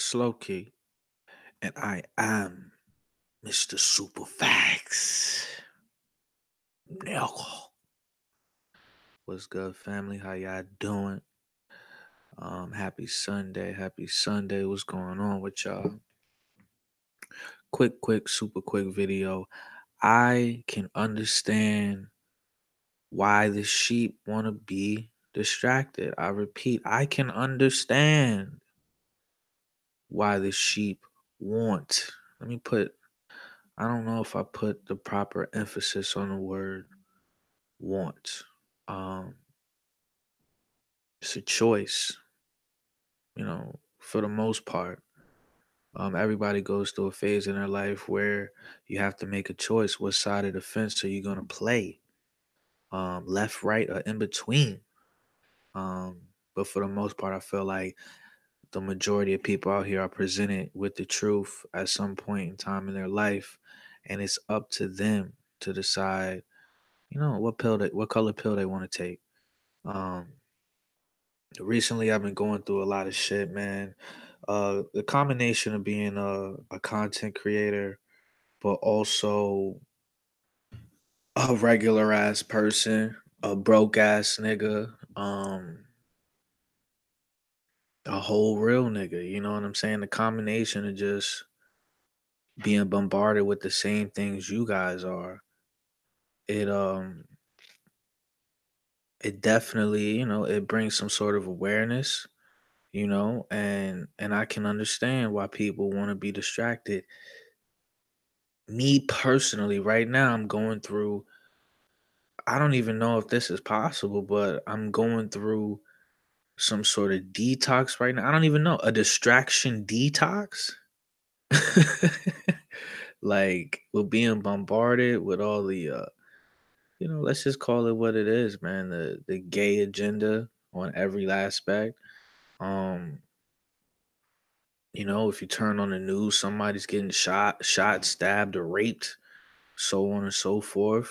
Slowkey, and I am Mr. Super Facts. Nigga. What's good, family? How y'all doing? Happy Sunday. Happy Sunday. What's going on with y'all? Super quick video. I can understand why the sheep want to be distracted. I repeat, I can understand why the sheep want. Let me put, I don't know if I put the proper emphasis on the word want. Um, it's a choice, for the most part. Everybody goes through a phase in their life where you have to make a choice. What side of the fence are you going to play? Left, right, or in between? Um, but for the most part, I feel like the majority of people out here are presented with the truth at some point in time in their life, and it's up to them to decide, what color pill they want to take. Um, Recently, I've been going through a lot of shit, man. The combination of being a content creator, but also a regular ass person, a broke ass nigga, a whole real nigga. You know what I'm saying? The combination of just being bombarded with the same things you guys are. It it definitely, it brings some sort of awareness, and I can understand why people want to be distracted. Me personally, right now, I'm going through, I don't even know if this is possible, but I'm going through some sort of detox right now. I don't even know, a distraction detox. Like, we're being bombarded with all the, let's just call it what it is, man. The gay agenda on every aspect. Um, if you turn on the news, somebody's getting shot, stabbed, or raped, so on and so forth.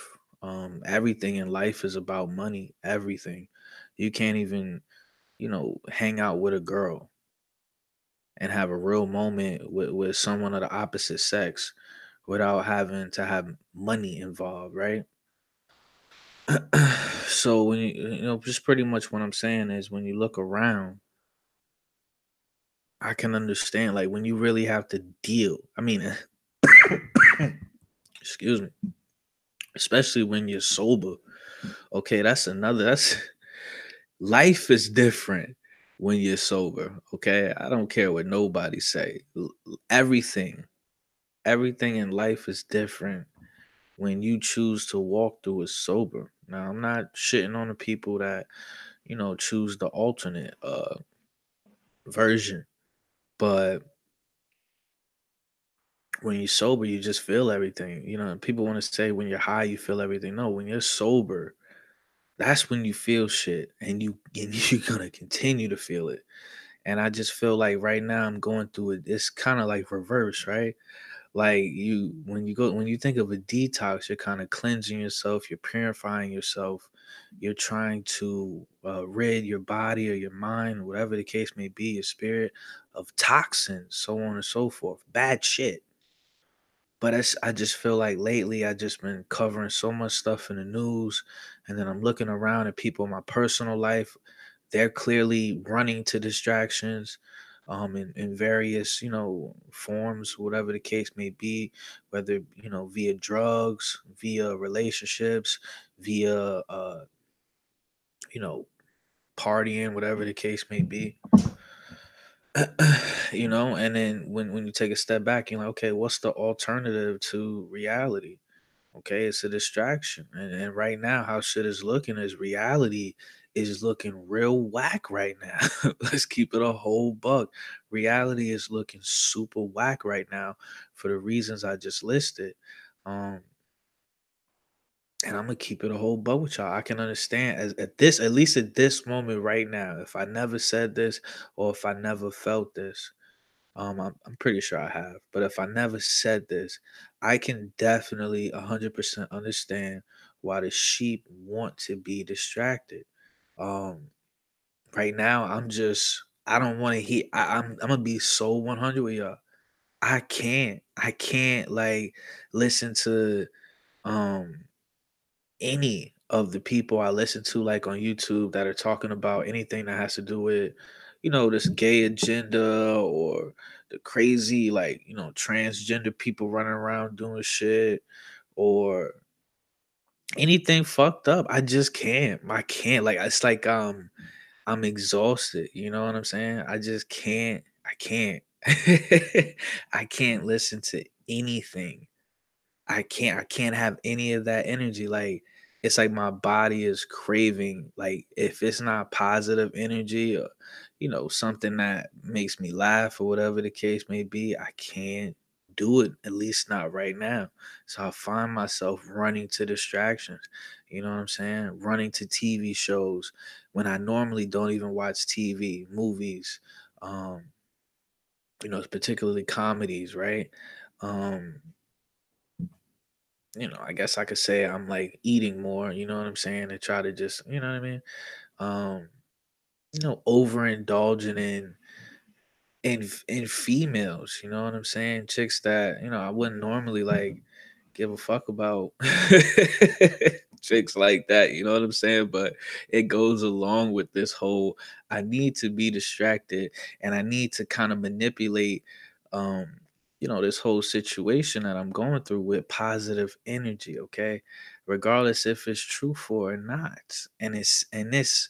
Everything in life is about money. Everything. You can't even, hang out with a girl and have a real moment with someone of the opposite sex without having to have money involved, right? So when just pretty much what I'm saying is, when you look around, I can understand, like, when you really have to deal. I mean, excuse me, especially when you're sober. Okay, that's life is different when you're sober. Okay, I don't care what nobody say. Everything, everything in life is different when you choose to walk through it sober. Now, I'm not shitting on the people that choose the alternate version, but when you're sober, you just feel everything. People want to say when you're high, you feel everything. No, when you're sober, that's when you feel shit, and you're gonna continue to feel it. And I just feel like right now I'm going through it. It's kind of like reverse, right? Like, when you think of a detox, you're kind of cleansing yourself, you're purifying yourself, you're trying to rid your body or your mind, whatever the case may be, your spirit, of toxins, so on and so forth, bad shit. But I just feel like lately I just been covering so much stuff in the news, and then I'm looking around at people in my personal life. They're clearly running to distractions, in various, forms, whatever the case may be, whether, via drugs, via relationships, via, you know, partying, whatever the case may be. And then when you take a step back, you're like, okay, what's the alternative to reality? Okay, it's a distraction. And right now, how shit is looking is reality is looking real whack right now. Let's keep it a whole buck. Reality is looking super whack right now for the reasons I just listed. Um, and I'm gonna keep it a whole buck with y'all. I can understand, at least at this moment right now, if I never said this or if I never felt this, I'm pretty sure I have. But if I never said this, I can definitely 100% understand why the sheep want to be distracted. Um, right now, I'm just I don't want to hear. I'm gonna be so 100 with y'all. I can't like listen to um any of the people I listen to like on YouTube that are talking about anything that has to do with, this gay agenda or the crazy like, transgender people running around doing shit or anything fucked up. I just can't. I can't. Like it's like I'm exhausted, you know what I'm saying? I just can't. I can't. I can't listen to anything. I can't have any of that energy. Like it's like my body is craving like if it's not positive energy or something that makes me laugh or whatever the case may be, I can't do it, at least not right now. So I find myself running to distractions. You know what I'm saying? Running to TV shows when I normally don't even watch TV, movies, um, particularly comedies, right? Um, I guess I could say I'm like eating more, you know what I'm saying? To try to just, you know what I mean? Um, overindulging in females, you know what I'm saying? Chicks that, I wouldn't normally like give a fuck about chicks like that, you know what I'm saying? But it goes along with this whole I need to be distracted and I need to kind of manipulate um this whole situation that I'm going through with positive energy, okay? Regardless if it's truthful or not. And this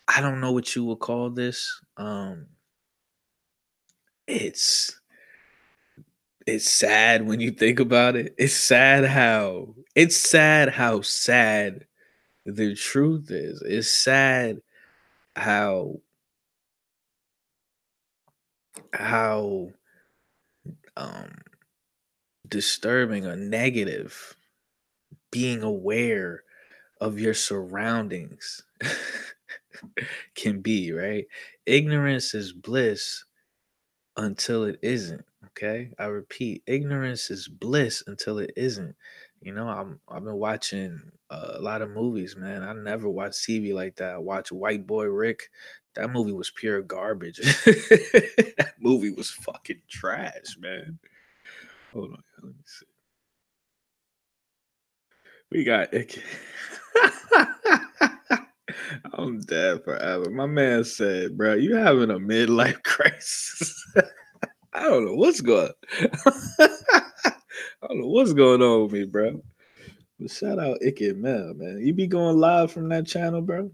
I don't know what you would call this. It's It's sad when you think about it. It's sad how sad the truth is. It's sad how how um disturbing or negative being aware of your surroundings can be, right? Ignorance is bliss until it isn't. Okay, I repeat, ignorance is bliss until it isn't. I've been watching a lot of movies, man. I never watched TV like that. I watched White Boy Rick. That movie was pure garbage. That movie was fucking trash, man. Hold on, let me see. We got I'm dead forever. My man said, "Bro, you having a midlife crisis." I don't know what's going. I don't know what's going on with me, bro. But shout out Icky Mel, man. You be going live from that channel, bro.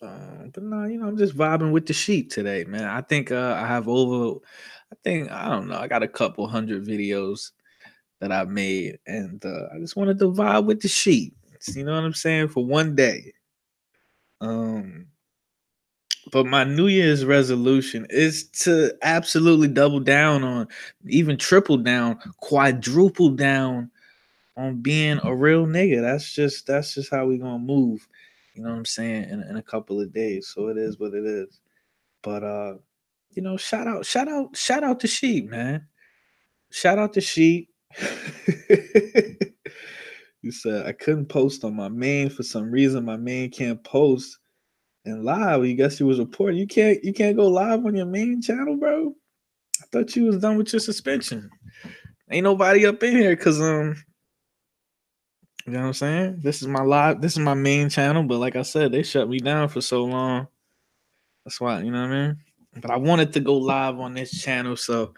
But no, I'm just vibing with the sheep today, man. I think I have over. I think I don't know. I got a couple hundred videos that I made, and I just wanted to vibe with the sheep. You know what I'm saying? For one day. Um, But my New Year's resolution is to absolutely double down on, even triple down, quadruple down on being a real nigga. That's just how we gonna move. You know what I'm saying? In a couple of days. So it is what it is. But shout out to Sheep, man. Shout out to Sheep. You said I couldn't post on my main for some reason. My main can't post. And live, you guess you was reporting. You can't go live on your main channel, bro. I thought you was done with your suspension. Ain't nobody up in here because you know what I'm saying? This is my main channel, but like I said, they shut me down for so long. That's why, you know what I mean? But I wanted to go live on this channel, so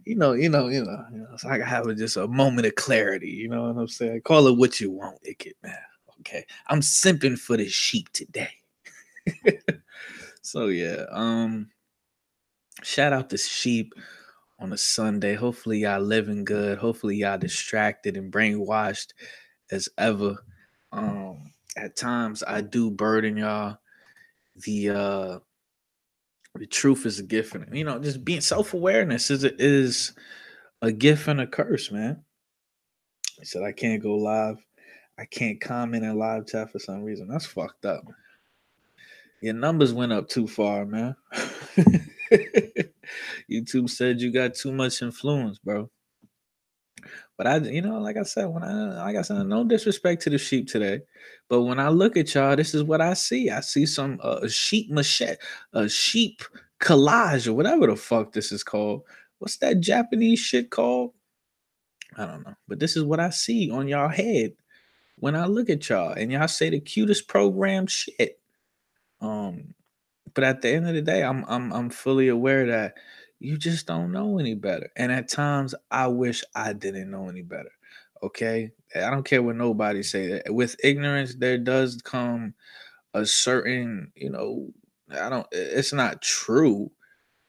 so I can have just a moment of clarity. You know what I'm saying? Call it what you want, Ickett, man. Okay, I'm simping for the sheep today. So yeah, shout out to sheep on a Sunday. Hopefully y'all living good. Hopefully y'all distracted and brainwashed as ever. At times I do burden y'all. The the truth is a gift, and just being self-awareness is a gift and a curse, man. He said I can't go live. I can't comment in live chat for some reason. That's fucked up. Your numbers went up too far, man. YouTube said you got too much influence, bro. But like I said, like I said, no disrespect to the sheep today, but when I look at y'all, this is what I see. I see some a sheep machete, a sheep collage, or whatever the fuck this is called. What's that Japanese shit called? I don't know. But this is what I see on y'all head when I look at y'all, and y'all say the cutest program shit. Um, but at the end of the day, I'm fully aware that you just don't know any better. And at times I wish I didn't know any better. Okay? I don't care what nobody say. That with ignorance there does come a certain, I don't it's not true,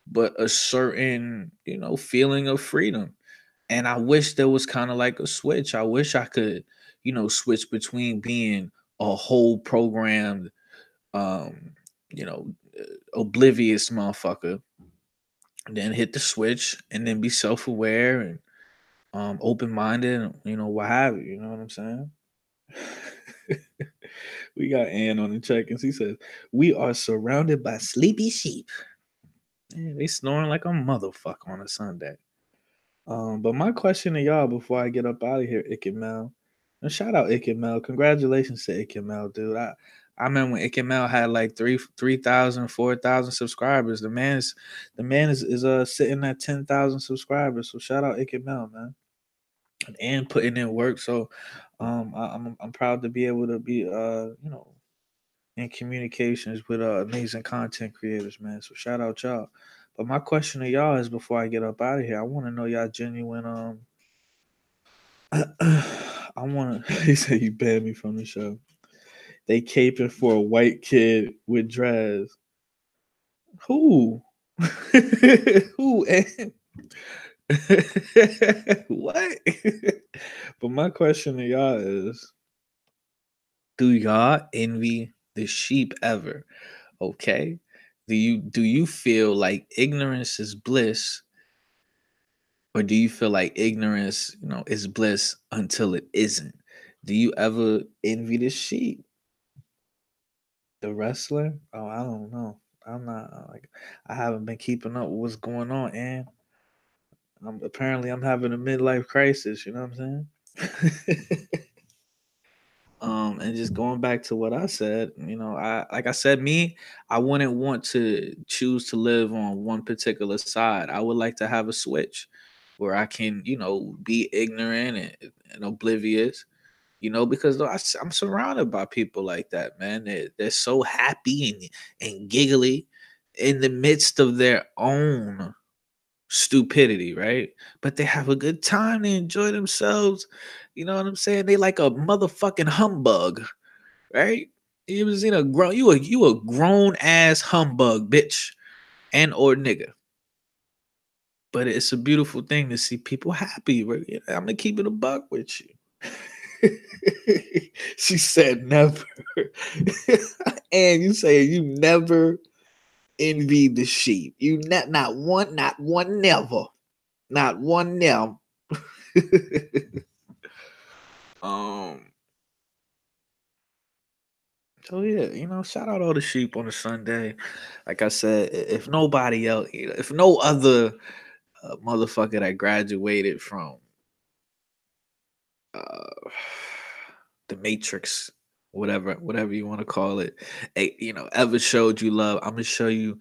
but a certain, feeling of freedom. And I wish there was kind of like a switch. I wish I could, switch between being a whole programmed um, you know, oblivious motherfucker, then hit the switch and then be self-aware and open minded, and what have you. You know what I'm saying? We got Ann on the check-ins. He says, "We are surrounded by sleepy sheep. Yeah, they snoring like a motherfucker on a Sunday." But my question to y'all before I get up out of here, Ikemel, and shout out Ikemel. Congratulations to Ikemel, dude. I remember when Ikemel had like 3,000, 4,000 subscribers. The man is sitting at 10,000 subscribers. So shout out Ikemel, man, and putting in work. So I'm proud to be able to be in communications with amazing content creators, man. So shout out y'all. But my question to y'all is before I get up out of here, I want to know y'all genuine I want to. He said you banned me from the show. They caping for a white kid with dreads. Who? Who? And what? But my question to y'all is: do y'all envy the sheep ever? Okay. Do you feel like ignorance is bliss, or do you feel like ignorance, is bliss until it isn't? Do you ever envy the sheep? The wrestler? Oh, I don't know. I'm not like I haven't been keeping up with what's going on, and I'm having a midlife crisis. You know what I'm saying? And just going back to what I said, I like I said, I wouldn't want to choose to live on one particular side. I would like to have a switch where I can, be ignorant and oblivious, because I'm surrounded by people like that, man. They're so happy and giggly in the midst of their own stupidity, right? But they have a good time. They enjoy themselves. You know what I'm saying? They like a motherfucking humbug, right? You was in a grown you a grown ass humbug, bitch, and or nigga. But it's a beautiful thing to see people happy. Right? I'm gonna keep it a buck with you. She said never. And you say you never envy the sheep. You not one never. Not one never. um so yeah, shout out all the sheep on a Sunday. Like I said, if nobody else, if no other motherfucker that graduated from uh the Matrix, whatever you want to call it, ever showed you love, I'm gonna show you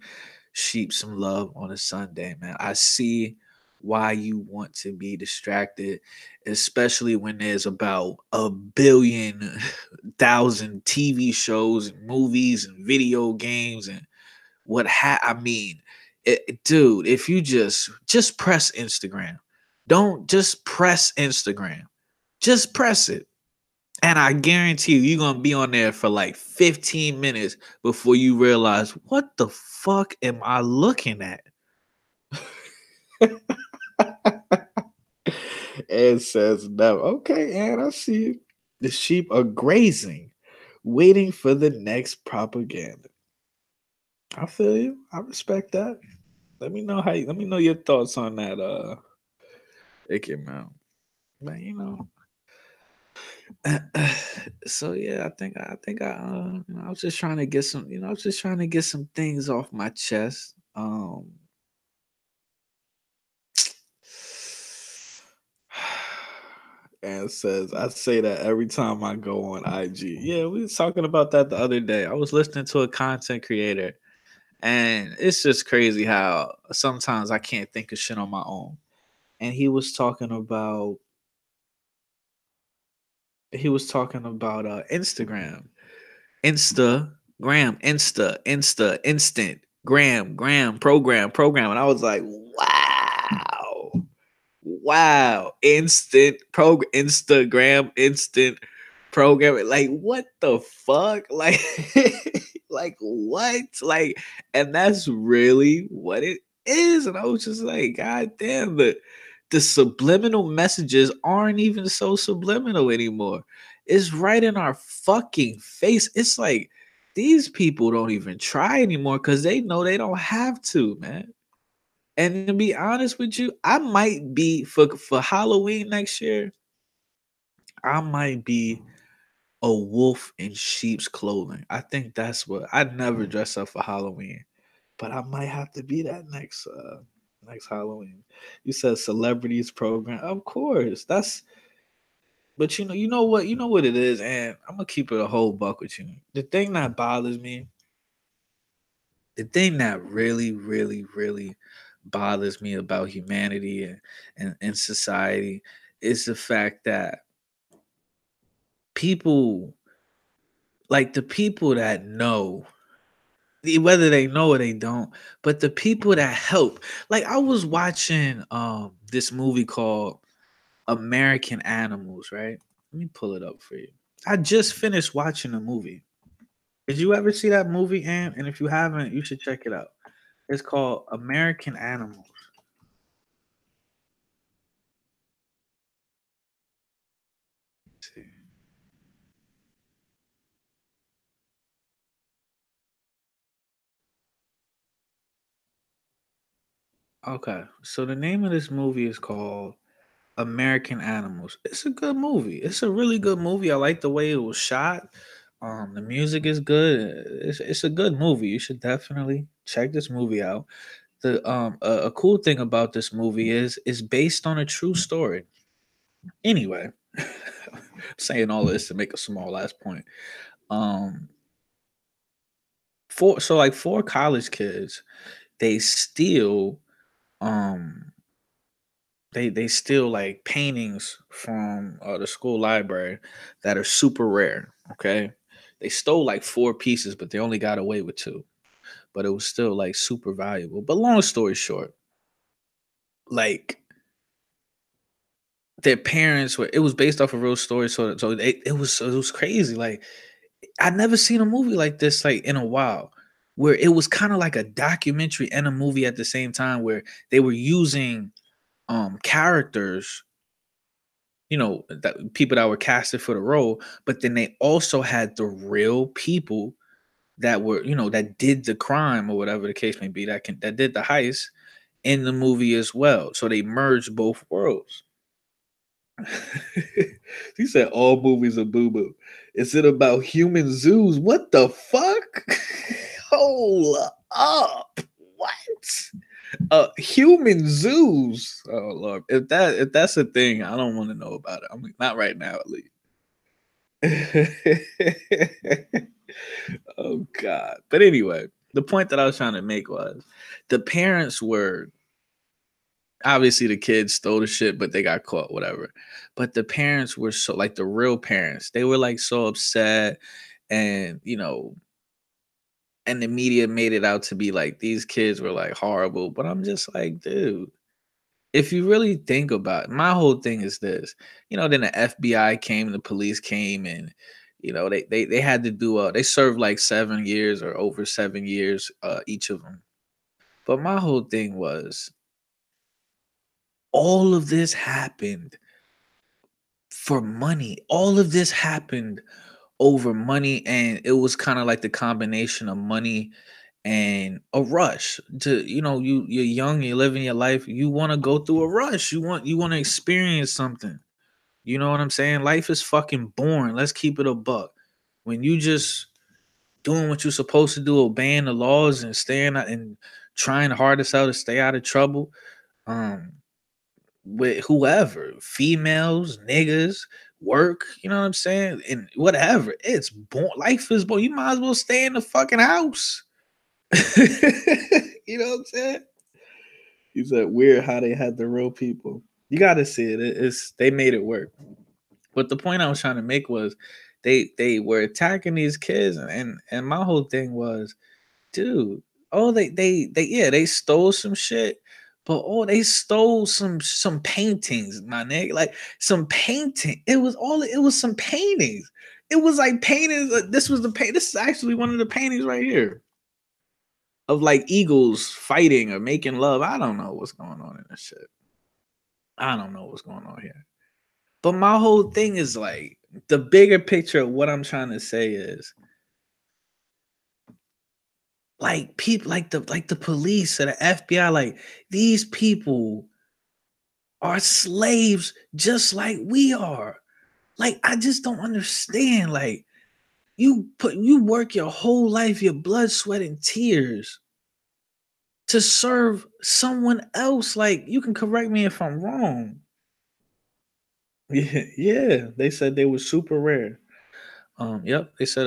sheep some love on a Sunday, man. I see why you want to be distracted, especially when there's about a billion thousand TV shows and movies and video games and I mean, dude, if you just press Instagram, don't just press Instagram, just press it. And I guarantee you're gonna be on there for like 15 minutes before you realize what the fuck am I looking at? Ed says no. Okay, and I see it. The sheep are grazing, waiting for the next propaganda. I feel you. I respect that. Let me know your thoughts on that, Icky Mount. But so yeah, I was just trying to get some, I was just trying to get some things off my chest. And says, I say that every time I go on IG. Yeah, we was talking about that the other day. I was listening to a content creator, and it's just crazy how sometimes I can't think of shit on my own. And he was talking about Instagram. Insta, instant, gram, program. And I was like, wow. Wow, Instagram, instant programming. Like, what the fuck? Like, like what? Like, and that's really what it is. And I was just like, God damn, the subliminal messages aren't even so subliminal anymore. It's right in our fucking face. It's like these people don't even try anymore because they know they don't have to, man. And to be honest with you, I might be for Halloween next year. I might be a wolf in sheep's clothing. I think that's what I'd never dress up for Halloween, but I might have to be that next Halloween. You said celebrities program, of course. That's but you know what it is, and I'm gonna keep it a whole buck with you. The thing that bothers me, the thing that really bothers me about humanity and society is the fact that people like the people that know whether they know or they don't, but the people that help, like I was watching this movie called American Animals, right? Let me pull it up for you. I just finished watching the movie. Did you ever see that movie, and if you haven't, you should check it out. It's called American Animals. Let's see. Okay, so the name of this movie is called American Animals. It's a good movie. It's a really good movie. I like the way it was shot. The music is good. It's a good movie. You should definitely check this movie out. A cool thing about this movie is it's based on a true story. Anyway, saying all this to make a small last point. Um, four college kids, they steal um they steal like paintings from the school library that are super rare. Okay, they stole like four pieces, but they only got away with two. But it was still like super valuable. But long story short, like their parents were. It was based off a real story, so it was crazy. Like I never seen a movie like this like in a while. Where it was kind of like a documentary and a movie at the same time, where they were using characters, that people that were casted for the role, but then they also had the real people that were, that did the crime or whatever the case may be, that did the heist in the movie as well. So they merged both worlds. He said all movies are boo boo. Is it about human zoos? What the fuck? Hold up. What? Human zoos. Oh Lord. If that's a thing, I don't want to know about it. I mean, not right now at least. Oh God. But anyway, the point that I was trying to make was the parents were obviously the kids stole the shit, but they got caught, whatever. But the parents were so like the real parents, they were like so upset and and the media made it out to be like these kids were like horrible. But I'm just like, dude, if you really think about it, my whole thing is this. Then the FBI came, the police came, and they had to do they served like 7 years or over 7 years, each of them. But my whole thing was all of this happened for money. All of this happened over money, and it was kind of like the combination of money and a rush to you're young, you're living your life, you want to go through a rush, you want to experience something. You know what I'm saying? Life is fucking boring. Let's keep it a buck. When you just doing what you're supposed to do, obeying the laws and staying out and trying the hardest out to stay out of trouble, um with whoever, females, niggas, work, you know what I'm saying? And whatever. It's born. Life is born. You might as well stay in the fucking house. You know what I'm saying? He said weird how they had the real people. You gotta see it. It's they made it work. But the point I was trying to make was they were attacking these kids, and my whole thing was, dude, oh they yeah, they stole some shit, but oh they stole some paintings, my nigga. Like some painting. It was some paintings. It was like paintings. This was the paint. This is actually one of the paintings right here of like eagles fighting or making love. I don't know what's going on in this shit. I don't know what's going on here. But my whole thing is like the bigger picture of what I'm trying to say is like people like the police or the FBI, like these people are slaves just like we are. Like I just don't understand. Like you work your whole life, your blood, sweat, and tears to serve someone else. Like you can correct me if I'm wrong. Yeah, yeah. They said they were super rare. Yep, they said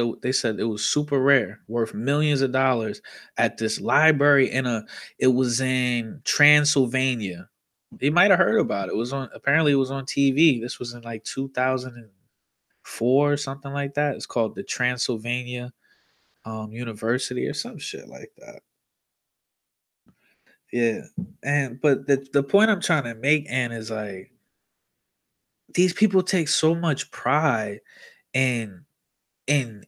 it was super rare, worth millions of dollars at this library in a it was in Transylvania. You might have heard about it. It was on apparently it was on TV. This was in like 2004 or something like that. It's called the Transylvania University or some shit like that. Yeah. And but the point I'm trying to make, Ann, is like these people take so much pride in in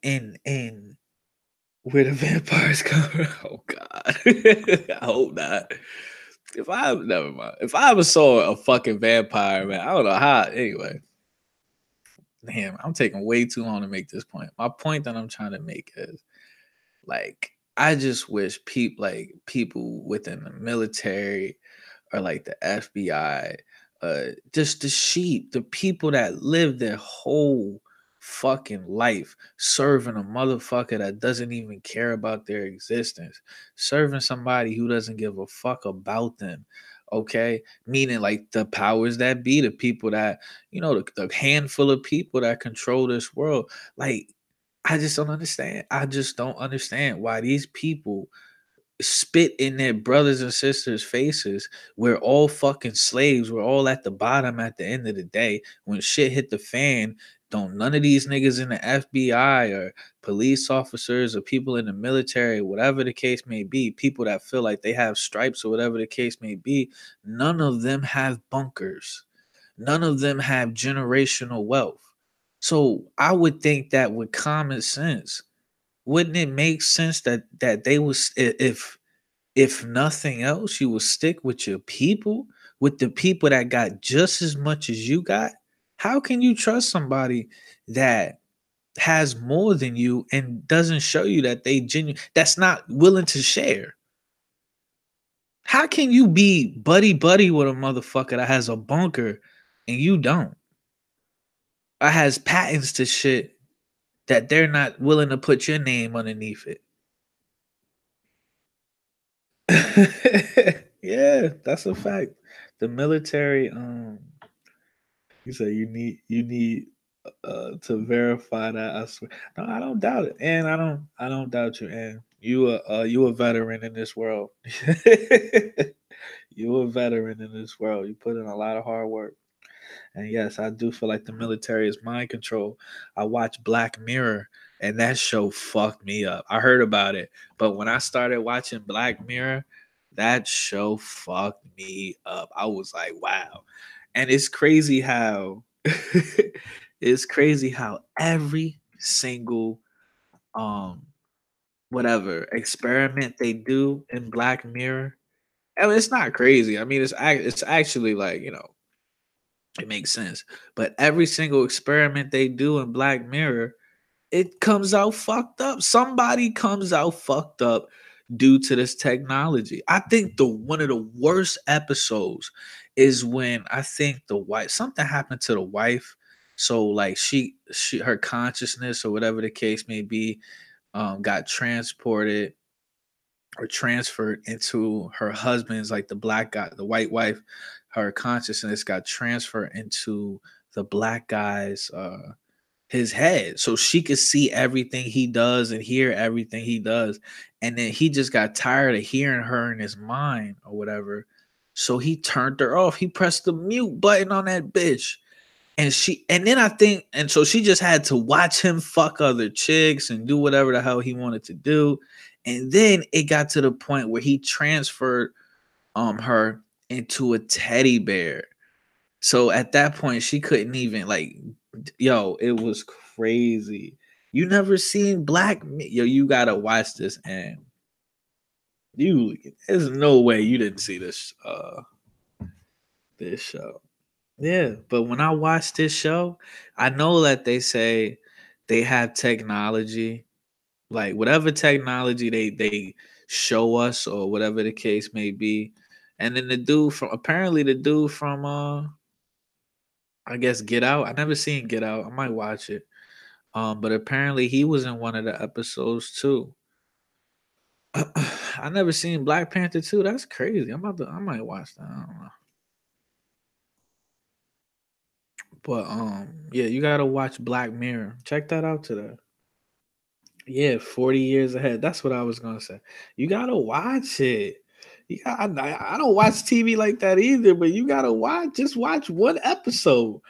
where the vampires come from. Oh God. I hope not. If I never mind. If I ever saw a fucking vampire, man, I don't know how. Anyway, damn, I'm taking way too long to make this point. My point that I'm trying to make is like I just wish people within the military or like the FBI, just the sheep, the people that live their whole fucking life serving a motherfucker that doesn't even care about their existence, serving somebody who doesn't give a fuck about them. Okay, meaning like the powers that be, the people that the handful of people that control this world. Like, I just don't understand. I just don't understand why these people spit in their brothers and sisters' faces. We're all fucking slaves. We're all at the bottom at the end of the day. When shit hit the fan, don't none of these niggas in the FBI or police officers or people in the military, whatever the case may be, people that feel like they have stripes or whatever the case may be, none of them have bunkers. None of them have generational wealth. So I would think that with common sense, wouldn't it make sense that they was if nothing else, you will stick with your people, with the people that got just as much as you got? How can you trust somebody that has more than you and doesn't show you that they genuine that's not willing to share? How can you be buddy buddy with a motherfucker that has a bunker and you don't? Or has patents to shit that they're not willing to put your name underneath it? Yeah, that's a fact. The military, you say you need to verify that. I swear, no, I don't doubt it, and I don't doubt you. And you a veteran in this world. You a veteran in this world. You put in a lot of hard work. And yes, I do feel like the military is mind control. I watched Black Mirror and that show fucked me up. I heard about it, but when I started watching Black Mirror, that show fucked me up. I was like, wow. And it's crazy how it's crazy how every single um whatever experiment they do in Black Mirror, I mean, it's not crazy. I mean, it's actually like, it makes sense. But every single experiment they do in Black Mirror, it comes out fucked up. Somebody comes out fucked up due to this technology. I think the one of the worst episodes is when I think the wife something happened to the wife. So like she her consciousness or whatever the case may be got transported or transferred into her husband's, like the black guy, the white wife, her consciousness got transferred into the black guy's his head. So she could see everything he does and hear everything he does. And then he just got tired of hearing her in his mind or whatever. So he turned her off. He pressed the mute button on that bitch. And then I think, and so she just had to watch him fuck other chicks and do whatever the hell he wanted to do. And then it got to the point where he transferred her into a teddy bear. So at that point, she couldn't even like, yo, it was crazy. You never seen Yo, you gotta watch this, and you there's no way you didn't see this show. Yeah, but when I watch this show, I know that they say they have technology, like whatever technology they show us or whatever the case may be. And then the dude from I guess Get Out. I never seen Get Out. I might watch it. But apparently he was in one of the episodes too. I never seen Black Panther 2. That's crazy. I might watch that. I don't know. But yeah, you gotta watch Black Mirror. Check that out today. Yeah, 40 years ahead. That's what I was gonna say. You gotta watch it. I don't watch TV like that either, but you gotta just watch one episode.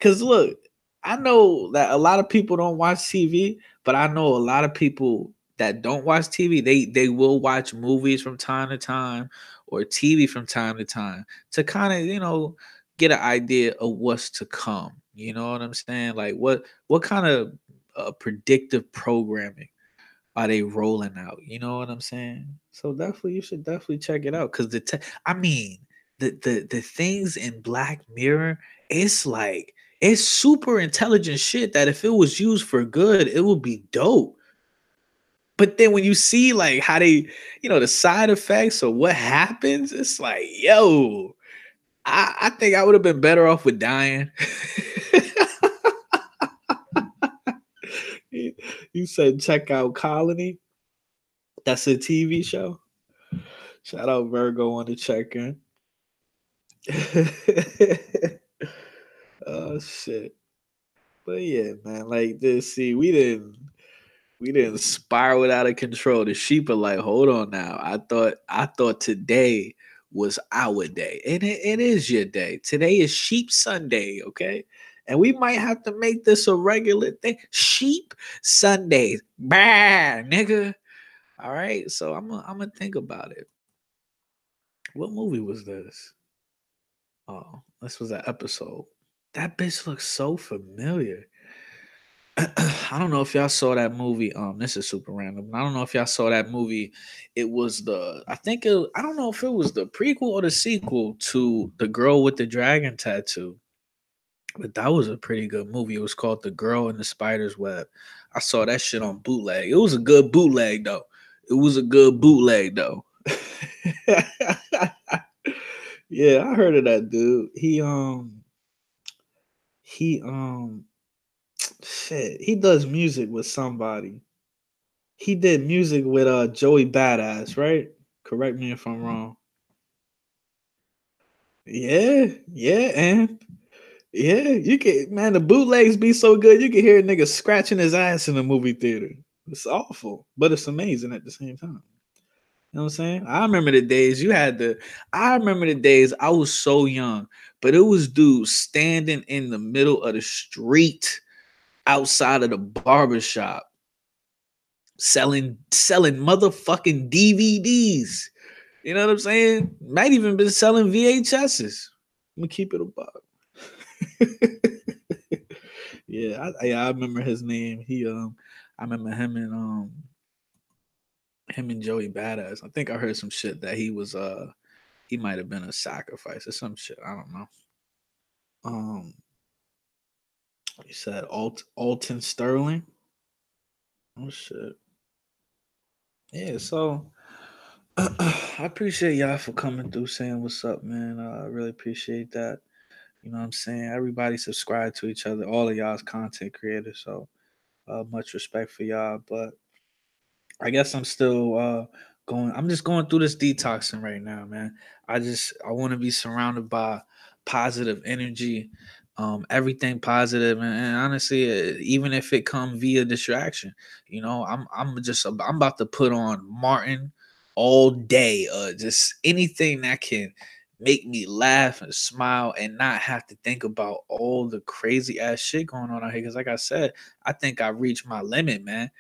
Cause look, I know that a lot of people don't watch TV, but I know a lot of people that don't watch TV. They will watch movies from time to time or TV from time to time to kind of get an idea of what's to come. You know what I'm saying? Like what kind of predictive programming are they rolling out? You know what I'm saying? So definitely, you should definitely check it out because I mean, the things in Black Mirror, it's like it's super intelligent shit that if it was used for good, it would be dope. But then when you see like how they, the side effects or what happens, it's like, yo, I think I would have been better off with dying. You said check out Colony. That's a TV show. Shout out Virgo on the check in. Oh shit. But yeah, man, like this. See, we didn't spiral out of control. The sheep are like, hold on now. I thought today was our day. And it is your day. Today is Sheep Sunday, okay? And we might have to make this a regular thing. Sheep Sundays. Bah, nigga. All right. So I'm gonna think about it. What movie was this? Oh, this was an episode. That bitch looks so familiar. I don't know if y'all saw that movie. This is super random. I don't know if y'all saw that movie. It was I don't know if it was the prequel or the sequel to The Girl with the Dragon Tattoo. But that was a pretty good movie. It was called The Girl in the Spider's Web. I saw that shit on bootleg. It was a good bootleg though. It was a good bootleg though. Yeah, I heard of that dude. He shit. He does music with somebody. He did music with Joey Badass, right? Correct me if I'm wrong. Yeah, yeah, and yeah, you can man, the bootlegs be so good you can hear a nigga scratching his ass in the movie theater. It's awful, but it's amazing at the same time. You know what I'm saying? I remember the days I was so young, but it was dudes standing in the middle of the street outside of the barber shop selling motherfucking DVDs. You know what I'm saying? Might even been selling VHSs. I'm gonna keep it a buck. Yeah, I remember his name. I remember him and Joey Badass. I think I heard some shit that he might have been a sacrifice or some shit. I don't know. Um, he said Alton Sterling. Oh shit. Yeah, so I appreciate y'all for coming through saying what's up, man. I really appreciate that. You know what I'm saying? Everybody subscribe to each other, all of y'all's content creators. So much respect for y'all. But I guess I'm still I'm just going through this detoxing right now, man. I want to be surrounded by positive energy, everything positive, and honestly, even if it come via distraction, I'm about to put on Martin all day, just anything that can make me laugh and smile and not have to think about all the crazy ass shit going on out here. Because like I said, I think I reached my limit, man.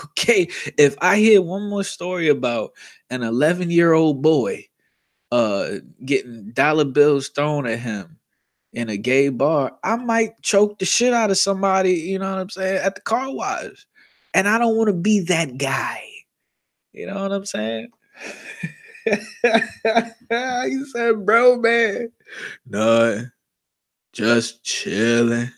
Okay, if I hear one more story about an 11-year-old boy getting dollar bills thrown at him in a gay bar, I might choke the shit out of somebody, you know what I'm saying, at the car wash. And I don't want to be that guy. You know what I'm saying? You said, bro, man. No, just chilling.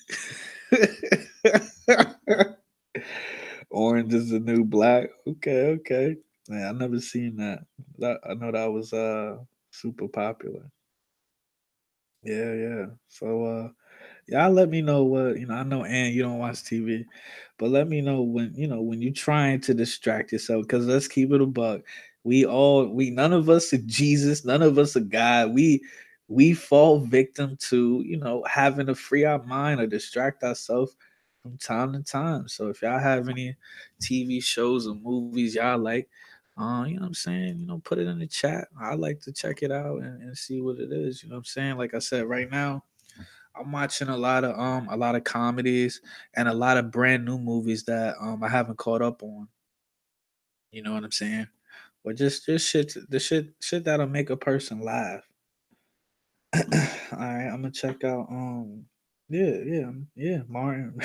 Orange is the new black. Okay, okay. Man, I never seen that. I know that was super popular. Yeah, yeah. So y'all let me know what I know, and you don't watch TV, but let me know when you're trying to distract yourself. Because let's keep it a buck. We none of us are Jesus, none of us are God. We fall victim to having to free our mind or distract ourselves from time to time. So if y'all have any TV shows or movies y'all like, you know what I'm saying, put it in the chat. I like to check it out and see what it is. You know what I'm saying? Like I said, right now I'm watching a lot of comedies and a lot of brand new movies that I haven't caught up on. You know what I'm saying? Or just shit that'll make a person laugh. All right, I'm gonna check out yeah, Martin.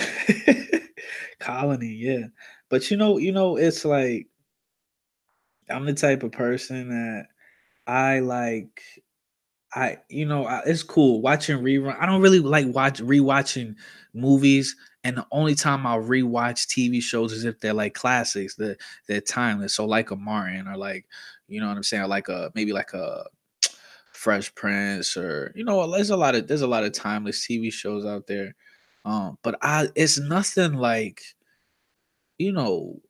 Colony, yeah. But it's like I'm the type of person that I like it's cool watching rerun. I don't really like rewatching movies, and the only time I'll rewatch TV shows is if they're like classics, they're timeless. So like a Martin, or like, you know what I'm saying, or like a maybe like a Fresh Prince, or there's a lot of timeless TV shows out there. But it's nothing like you know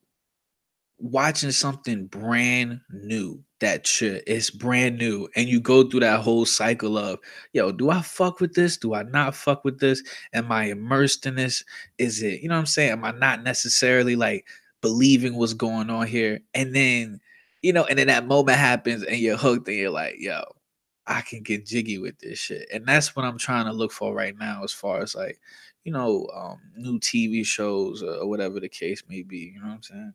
watching something brand new that shit is brand new, and you go through that whole cycle of, yo, do I fuck with this, do I not fuck with this, am I immersed in this, is it, you know what I'm saying, am I not necessarily like believing what's going on here, and then that moment happens and you're hooked and you're like, yo, I can get jiggy with this shit. And that's what I'm trying to look for right now, as far as like new TV shows, or whatever the case may be, you know what I'm saying.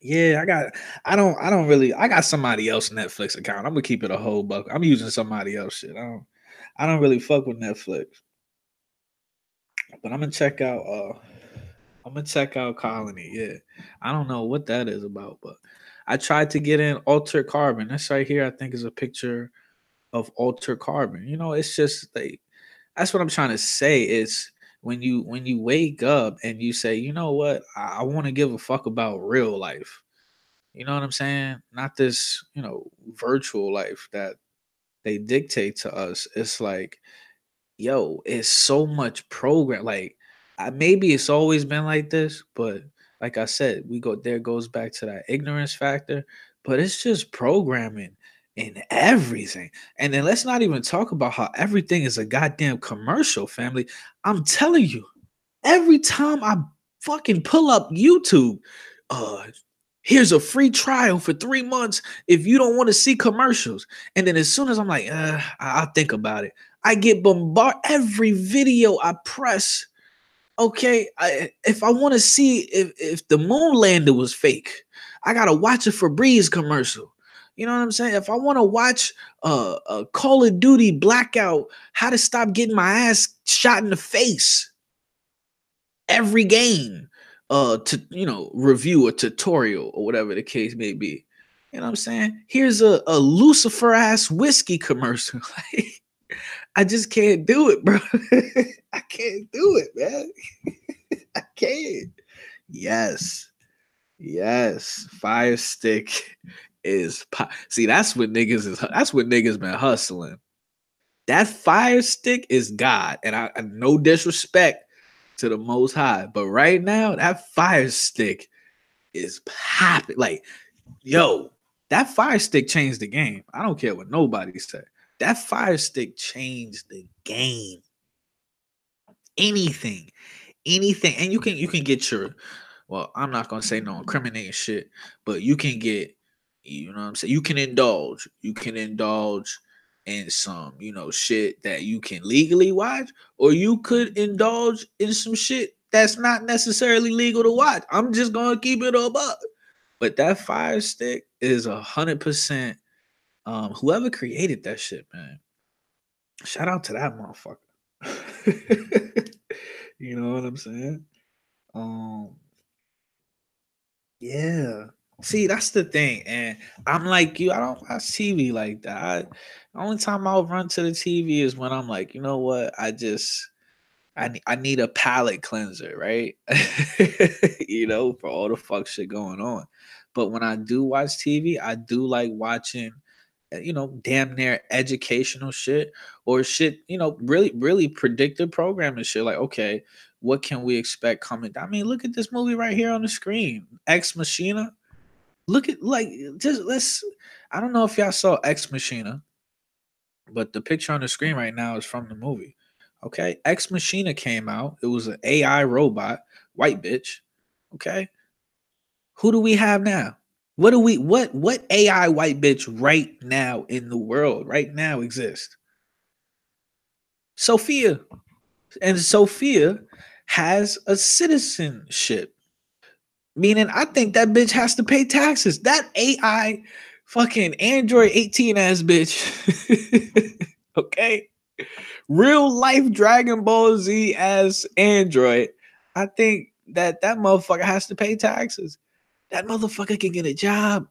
Yeah, I don't really, I got somebody else Netflix account. I'm gonna keep it a whole buck. I'm using somebody else shit. I don't really fuck with Netflix. But I'm gonna check out Colony. Yeah. I don't know what that is about, but I tried to get in Alter Carbon. This right here, I think, is a picture of Alter Carbon. It's just like, that's what I'm trying to say. Is when you wake up and you say, you know what, I want to give a fuck about real life. You know what I'm saying? Not this, virtual life that they dictate to us. It's like, yo, it's so much program. Like, maybe it's always been like this, but like I said, we go there goes back to that ignorance factor. But it's just programming in everything. And then let's not even talk about how everything is a goddamn commercial, family. I'm telling you, every time I fucking pull up YouTube, uh, here's a free trial for 3 months if you don't want to see commercials. And then as soon as I'm like, I'll think about it, I get bombarded. Every video I press, okay, if I want to see if the moon lander was fake, I gotta watch a Febreze commercial. You know what I'm saying? If I want to watch a Call of Duty Blackout, how to stop getting my ass shot in the face, every game to review a tutorial or whatever the case may be. You know what I'm saying? Here's a Lucifer ass whiskey commercial. Like, I just can't do it, bro. I can't do it, man. I can't. Yes. Yes. Fire Stick is see, that's what niggas been hustling. That Fire Stick is God. And I no disrespect to the Most High, but right now that Fire Stick is popping. Like, Yo, that Fire Stick changed the game. I don't care what nobody said. That Fire Stick changed the game. Anything, anything, and you can get your. Well, I'm not gonna say no incriminating shit, but you can get, you know what I'm saying. You can indulge. You can indulge in some, shit that you can legally watch, or you could indulge in some shit that's not necessarily legal to watch. I'm just gonna keep it up. But that Fire Stick is 100%. Whoever created that shit, man, shout out to that motherfucker. You know what I'm saying? Um, yeah. See, that's the thing, and I'm like you. I don't watch TV like that. The only time I'll run to the TV is when I'm like, you know what? I need a palate cleanser, right? For all the fuck shit going on. But when I do watch TV, I do like watching, damn near educational shit or shit, really, really predictive programming shit. Like, okay, what can we expect coming? I mean, look at this movie right here on the screen, Ex Machina. Look at just let's. I don't know if y'all saw Ex Machina, but the picture on the screen right now is from the movie. Okay, Ex Machina came out. It was an AI robot, white bitch. Okay, who do we have now? What AI white bitch right now in the world right now exists? Sophia. And Sophia has a citizenship. Meaning I think that bitch has to pay taxes. That AI fucking Android 18 ass bitch. Okay. Real life Dragon Ball Z as Android. I think that motherfucker has to pay taxes. That motherfucker can get a job.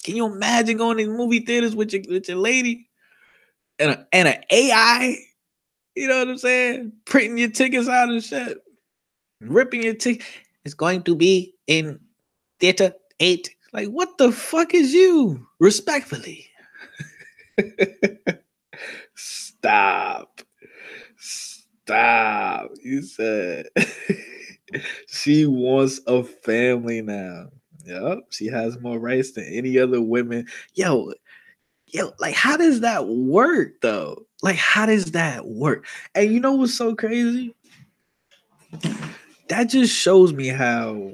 Can you imagine going to movie theaters with your lady and an AI? You know what I'm saying? Printing your tickets out and shit, ripping your ticket. It's going to be in theater 8. Like, what the fuck is you? Respectfully. Stop. Stop. You said she wants a family now. Yep. She has more rights than any other women. Yo, like, how does that work though? Like, how does that work? And you know what's so crazy? That just shows me how,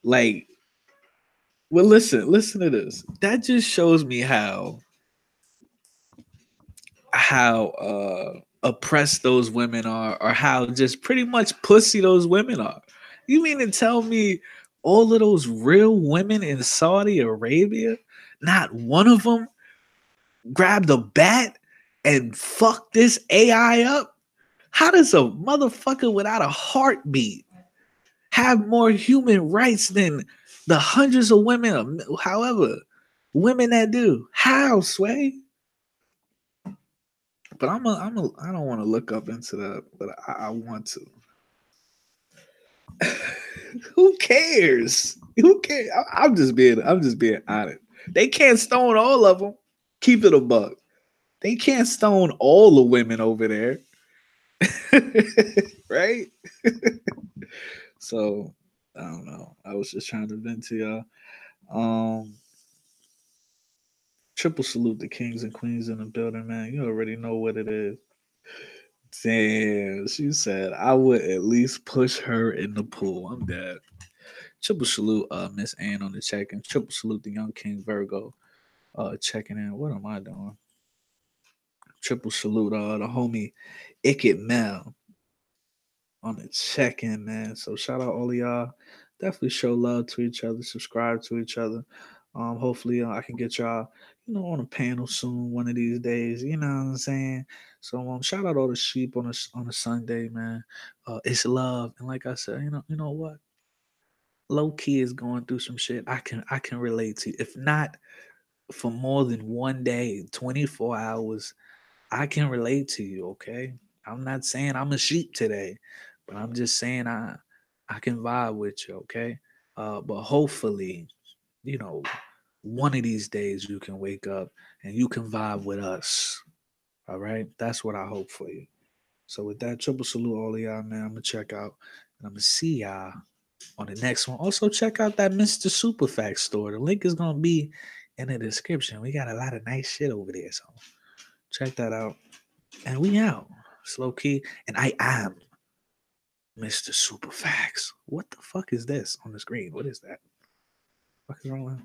like, well, listen to this. That just shows me how oppressed those women are, or how just pretty much pussy those women are. You mean to tell me all of those real women in Saudi Arabia, not one of them grabbed a bat and fucked this AI up? How does a motherfucker without a heartbeat have more human rights than the hundreds of women, however, women that do? How, Sway? But I don't want to look up into that, but I want to. Who cares? Who cares? I'm just being honest. They can't stone all of them. Keep it a buck. They can't stone all the women over there. Right? So I don't know. I was just trying to vent to y'all. Um Triple salute the kings and queens in the building, man. You already know what it is. Damn, she said I would at least push her in the pool. I'm dead. Triple salute, Miss Ann on the check in. Triple salute the young King Virgo, checking in. What am I doing? Triple salute, the homie Ikit Mel on the check in, man. So shout out all of y'all. Definitely show love to each other. Subscribe to each other. Hopefully, I can get y'all, on a panel soon, one of these days. You know what I'm saying? So, shout out all the sheep on a Sunday, man. It's love, and like I said, you know what? Low key is going through some shit. I can relate to. If not for more than one day, 24 hours, I can relate to you. Okay, I'm not saying I'm a sheep today, but I'm just saying I can vibe with you. Okay, but hopefully, you know, one of these days you can wake up and you can vibe with us. All right. That's what I hope for you. So with that, triple salute all of y'all, man. I'm gonna check out and I'm gonna see y'all on the next one. Also, check out that Mr. Superfax store. The link is gonna be in the description. We got a lot of nice shit over there, so check that out. And we out. Slow key. And I am Mr. Superfax. What the fuck is this on the screen? What is that? What is wrong with